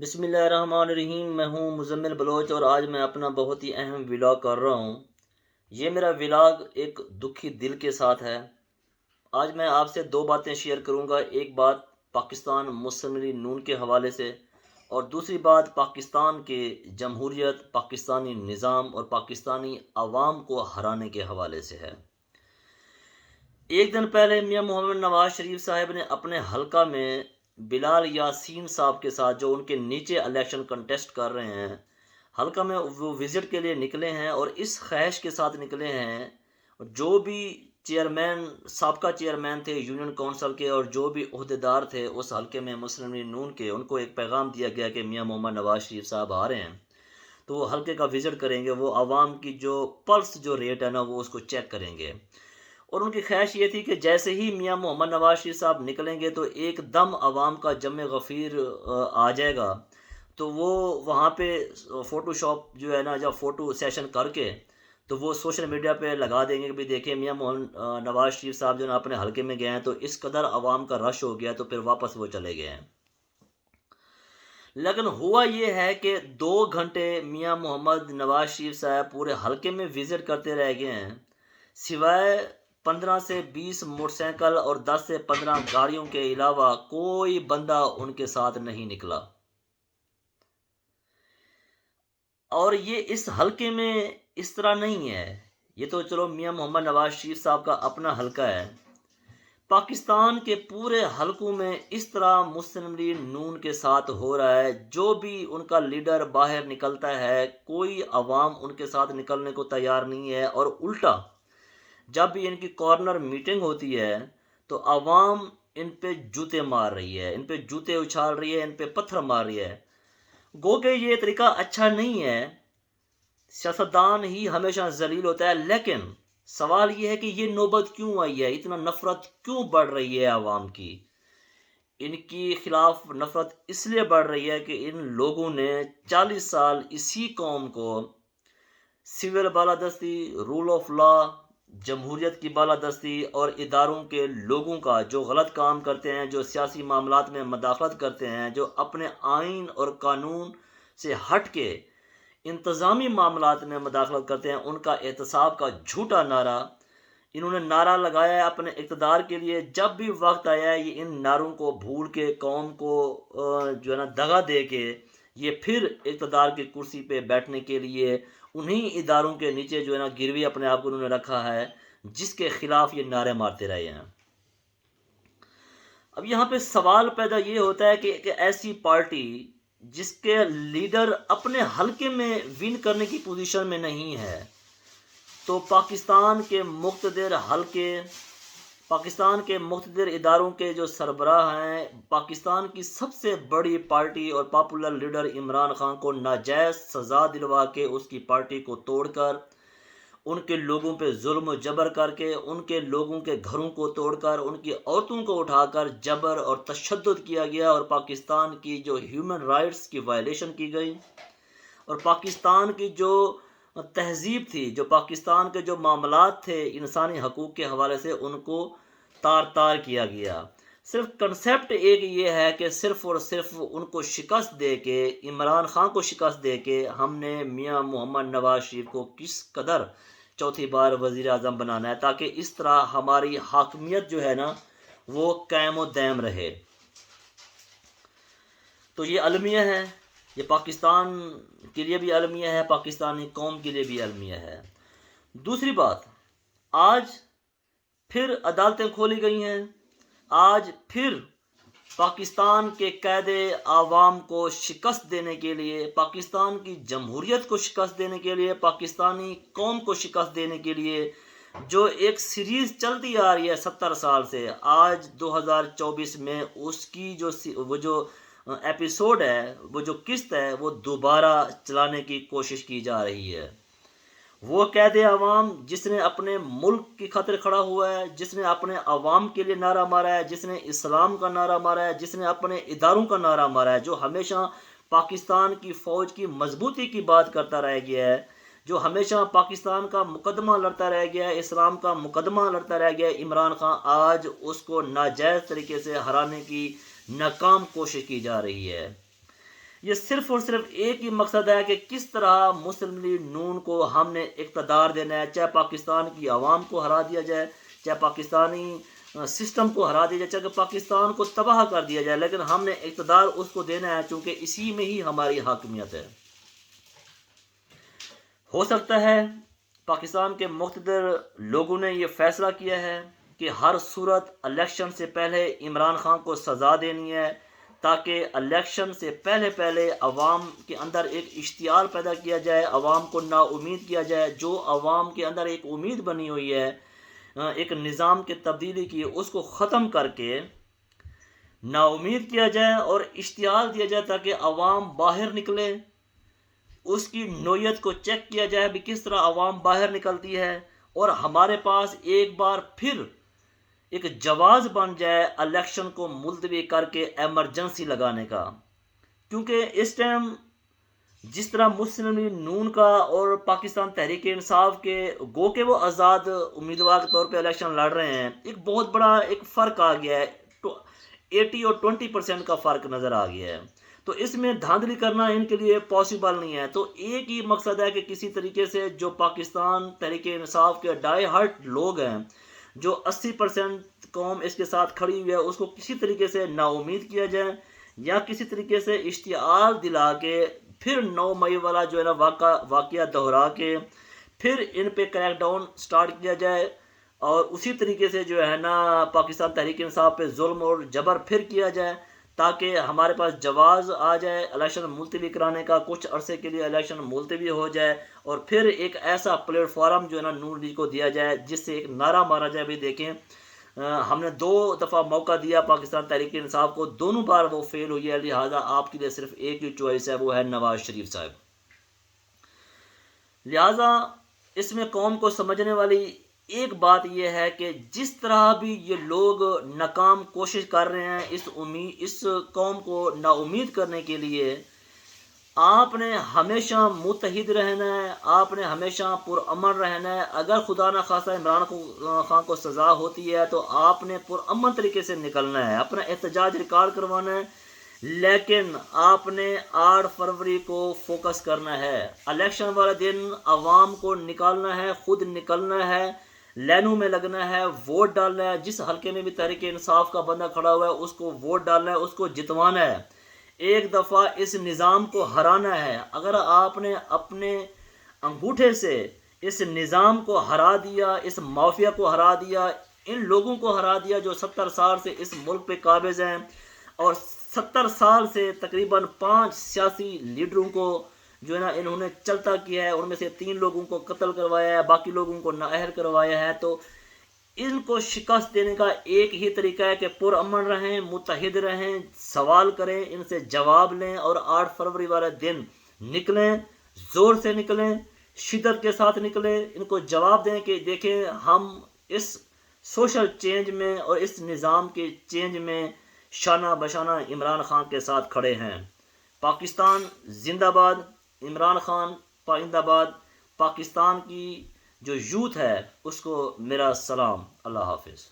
بسم اللہ الرحمن الرحیم۔ میں ہوں مزمل بلوچ اور آج میں اپنا بہت ہی اہم ولاگ کر رہا ہوں۔ یہ میرا ولاگ ایک دکھی دل کے ساتھ ہے۔ آج میں آپ سے دو باتیں شیئر کروں گا، ایک بات پاکستان مسلم لیگ نون کے حوالے سے اور دوسری بات پاکستان کے جمہوریت، پاکستانی نظام اور پاکستانی عوام کو ہرانے کے حوالے سے ہے۔ ایک دن پہلے میاں محمد نواز شریف صاحب نے اپنے حلقہ میں بلال یاسین صاحب کے ساتھ، جو ان کے نیچے الیکشن کنٹیسٹ کر رہے ہیں، حلقہ میں وہ وزٹ کے لیے نکلے ہیں اور اس خواہش کے ساتھ نکلے ہیں، جو بھی چیئرمین، سابقہ چیئرمین تھے یونین کونسل کے اور جو بھی عہدیدار تھے اس حلقے میں مسلم لیگ نون کے، ان کو ایک پیغام دیا گیا کہ میاں محمد نواز شریف صاحب آ رہے ہیں تو وہ حلقے کا وزٹ کریں گے، وہ عوام کی جو پلس جو ریٹ ہے نا وہ اس کو چیک کریں گے۔ اور ان کی خواہش یہ تھی کہ جیسے ہی میاں محمد نواز شریف صاحب نکلیں گے تو ایک دم عوام کا جمع غفیر آ جائے گا، تو وہ وہاں پہ فوٹو شاپ جو ہے نا، جب فوٹو سیشن کر کے تو وہ سوشل میڈیا پہ لگا دیں گے کہ بھی دیکھیں میاں محمد نواز شریف صاحب جو ہے نا اپنے حلقے میں گئے ہیں، تو اس قدر عوام کا رش ہو گیا تو پھر واپس وہ چلے گئے ہیں۔ لیکن ہوا یہ ہے کہ 2 گھنٹے میاں محمد نواز شریف صاحب پورے حلقے میں وزٹ کرتے رہ گئے ہیں، سوائے 15 سے 20 موٹر سائیکل اور 10 سے 15 گاڑیوں کے علاوہ کوئی بندہ ان کے ساتھ نہیں نکلا۔ اور یہ اس حلقے میں اس طرح نہیں ہے، یہ تو چلو میاں محمد نواز شریف صاحب کا اپنا حلقہ ہے، پاکستان کے پورے حلقوں میں اس طرح مسلم لیگ نون کے ساتھ ہو رہا ہے۔ جو بھی ان کا لیڈر باہر نکلتا ہے کوئی عوام ان کے ساتھ نکلنے کو تیار نہیں ہے، اور الٹا جب بھی ان کی کارنر میٹنگ ہوتی ہے تو عوام ان پہ جوتے مار رہی ہے، ان پہ جوتے اچھال رہی ہے، ان پہ پتھر مار رہی ہے۔ گو کہ یہ طریقہ اچھا نہیں ہے، سیاستدان ہی ہمیشہ ذلیل ہوتا ہے، لیکن سوال یہ ہے کہ یہ نوبت کیوں آئی ہے، اتنا نفرت کیوں بڑھ رہی ہے عوام کی؟ ان کی خلاف نفرت اس لیے بڑھ رہی ہے کہ ان لوگوں نے 40 سال اسی قوم کو سول بالادستی، رول آف لا، جمہوریت کی بالادستی اور اداروں کے لوگوں کا جو غلط کام کرتے ہیں، جو سیاسی معاملات میں مداخلت کرتے ہیں، جو اپنے آئین اور قانون سے ہٹ کے انتظامی معاملات میں مداخلت کرتے ہیں، ان کا احتساب کا جھوٹا نعرہ انہوں نے نعرہ لگایا ہے اپنے اقتدار کے لیے۔ جب بھی وقت آیا ہے یہ ان نعروں کو بھول کے قوم کو جو ہے نا دغا دے کے یہ پھر اقتدار کی کرسی پہ بیٹھنے کے لیے انہی اداروں کے نیچے جو ہے نا گروی اپنے آپ کو انہوں نے رکھا ہے، جس کے خلاف یہ نعرے مارتے رہے ہیں۔ اب یہاں پہ سوال پیدا یہ ہوتا ہے کہ ایک ایسی پارٹی جس کے لیڈر اپنے حلقے میں ون کرنے کی پوزیشن میں نہیں ہے، تو پاکستان کے مقتدر حلقے، پاکستان کے مقتدر اداروں کے جو سربراہ ہیں، پاکستان کی سب سے بڑی پارٹی اور پاپولر لیڈر عمران خان کو ناجائز سزا دلوا کے، اس کی پارٹی کو توڑ کر، ان کے لوگوں پہ ظلم و جبر کر کے، ان کے لوگوں کے گھروں کو توڑ کر، ان کی عورتوں کو اٹھا کر جبر اور تشدد کیا گیا، اور پاکستان کی جو ہیومن رائٹس کی وائلیشن کی گئی، اور پاکستان کی جو تہذیب تھی، جو پاکستان کے جو معاملات تھے انسانی حقوق کے حوالے سے، ان کو تار تار کیا گیا۔ صرف کنسیپٹ ایک یہ ہے کہ صرف اور صرف ان کو شکست دے کے، عمران خان کو شکست دے کے، ہم نے میاں محمد نواز شریف کو کس قدر چوتھی بار وزیر اعظم بنانا ہے، تاکہ اس طرح ہماری حاکمیت جو ہے نا وہ قائم و دائم رہے۔ تو یہ المیہ ہے، یہ پاکستان کے لیے بھی المیہ ہے، پاکستانی قوم کے لیے بھی المیہ ہے۔ دوسری بات، آج پھر عدالتیں کھولی گئی ہیں، آج پھر پاکستان کے قید عوام کو شکست دینے کے لیے، پاکستان کی جمہوریت کو شکست دینے کے لیے، پاکستانی قوم کو شکست دینے کے لیے جو ایک سیریز چلتی آ رہی ہے 70 سال سے، آج 2024 میں اس کی وہ جو ایپیسوڈ ہے، وہ جو قسط ہے، وہ دوبارہ چلانے کی کوشش کی جا رہی ہے۔ وہ قید عوام جس نے اپنے ملک کی خاطر کھڑا ہوا ہے، جس نے اپنے عوام کے لیے نعرہ مارا ہے، جس نے اسلام کا نعرہ مارا ہے، جس نے اپنے اداروں کا نعرہ مارا ہے، جو ہمیشہ پاکستان کی فوج کی مضبوطی کی بات کرتا رہ گیا ہے، جو ہمیشہ پاکستان کا مقدمہ لڑتا رہ گیا ہے، اسلام کا مقدمہ لڑتا رہ گیا ہے، عمران خان، آج اس کو ناجائز طریقے سے ہرانے کی ناکام کوشش کی جا رہی ہے۔ یہ صرف اور صرف ایک ہی مقصد ہے کہ کس طرح مسلم لیگ نون کو ہم نے اقتدار دینا ہے، چاہے پاکستان کی عوام کو ہرا دیا جائے، چاہے پاکستانی سسٹم کو ہرا دیا جائے، چاہے پاکستان کو تباہ کر دیا جائے، لیکن ہم نے اقتدار اس کو دینا ہے، چونکہ اسی میں ہی ہماری حاکمیت ہے۔ ہو سکتا ہے پاکستان کے مقتدر لوگوں نے یہ فیصلہ کیا ہے کہ ہر صورت الیکشن سے پہلے عمران خان کو سزا دینی ہے، تاکہ الیکشن سے پہلے عوام کے اندر ایک اشتعال پیدا کیا جائے، عوام کو نا امید کیا جائے، جو عوام کے اندر ایک امید بنی ہوئی ہے ایک نظام کی تبدیلی کی، اس کو ختم کر کے نا امید کیا جائے اور اشتعال دیا جائے، تاکہ عوام باہر نکلے، اس کی نوعیت کو چیک کیا جائے بھی کس طرح عوام باہر نکلتی ہے، اور ہمارے پاس ایک بار پھر ایک جواز بن جائے الیکشن کو ملتوی کر کے ایمرجنسی لگانے کا۔ کیونکہ اس ٹائم جس طرح مسلم لیگ نون کا اور پاکستان تحریک انصاف کے گو کہ وہ آزاد امیدوار کے طور پہ الیکشن لڑ رہے ہیں، ایک بہت بڑا ایک فرق آ گیا ہے، 80 اور 20% کا فرق نظر آ گیا ہے، تو اس میں دھاندلی کرنا ان کے لیے پاسبل نہیں ہے۔ تو ایک ہی مقصد ہے کہ کسی طریقے سے جو پاکستان تحریک انصاف کے ڈائی ہارٹ لوگ ہیں، جو 80% قوم اس کے ساتھ کھڑی ہوئی ہے، اس کو کسی طریقے سے نا امید کیا جائے، یا کسی طریقے سے اشتعال دلا کے پھر 9 مئی والا جو ہے نا واقعہ دہرا کے پھر ان پہ کریک ڈاؤن سٹارٹ کیا جائے، اور اسی طریقے سے جو ہے نا پاکستان تحریک انصاف پہ ظلم اور جبر پھر کیا جائے، تاکہ ہمارے پاس جواز آ جائے الیکشن ملتوی کرانے کا، کچھ عرصے کے لیے الیکشن ملتوی ہو جائے، اور پھر ایک ایسا پلیٹ فارم جو ہے نا نون لیگ کو دیا جائے، جس سے ایک نعرہ مارا جائے بھی دیکھیں ہم نے 2 دفعہ موقع دیا پاکستان تحریک انصاف کو، دونوں بار وہ فیل ہوئی ہے، لہٰذا آپ کے لیے صرف ایک ہی چوائس ہے، وہ ہے نواز شریف صاحب۔ لہٰذا اس میں قوم کو سمجھنے والی ایک بات یہ ہے کہ جس طرح بھی یہ لوگ ناکام کوشش کر رہے ہیں اس قوم کو نا امید کرنے کے لیے، آپ نے ہمیشہ متحد رہنا ہے، آپ نے ہمیشہ پرامن رہنا ہے۔ اگر خدا نہ خواستہ عمران خان کو سزا ہوتی ہے تو آپ نے پرامن طریقے سے نکلنا ہے، اپنا احتجاج ریکارڈ کروانا ہے، لیکن آپ نے 8 فروری کو فوکس کرنا ہے، الیکشن والے دن عوام کو نکالنا ہے، خود نکلنا ہے، لائنوں میں لگنا ہے، ووٹ ڈالنا ہے، جس حلقے میں بھی تحریک انصاف کا بندہ کھڑا ہوا ہے اس کو ووٹ ڈالنا ہے، اس کو جتوانا ہے، ایک دفعہ اس نظام کو ہرانا ہے۔ اگر آپ نے اپنے انگوٹھے سے اس نظام کو ہرا دیا، اس مافیا کو ہرا دیا، ان لوگوں کو ہرا دیا جو 70 سال سے اس ملک پہ قابض ہیں، اور 70 سال سے تقریباً 5 سیاسی لیڈروں کو جو ہے نا انہوں نے چلتا کیا ہے، ان میں سے 3 لوگوں کو قتل کروایا ہے، باقی لوگوں کو نااہل کروایا ہے، تو ان کو شکست دینے کا ایک ہی طریقہ ہے کہ پرامن رہیں، متحد رہیں، سوال کریں، ان سے جواب لیں، اور 8 فروری والے دن نکلیں، زور سے نکلیں، شدت کے ساتھ نکلیں، ان کو جواب دیں کہ دیکھیں ہم اس سوشل چینج میں اور اس نظام کے چینج میں شانہ بشانہ عمران خان کے ساتھ کھڑے ہیں۔ پاکستان زندہ باد، عمران خان پائندہ باد، پاکستان کی جو یوتھ ہے اس کو میرا سلام، اللہ حافظ۔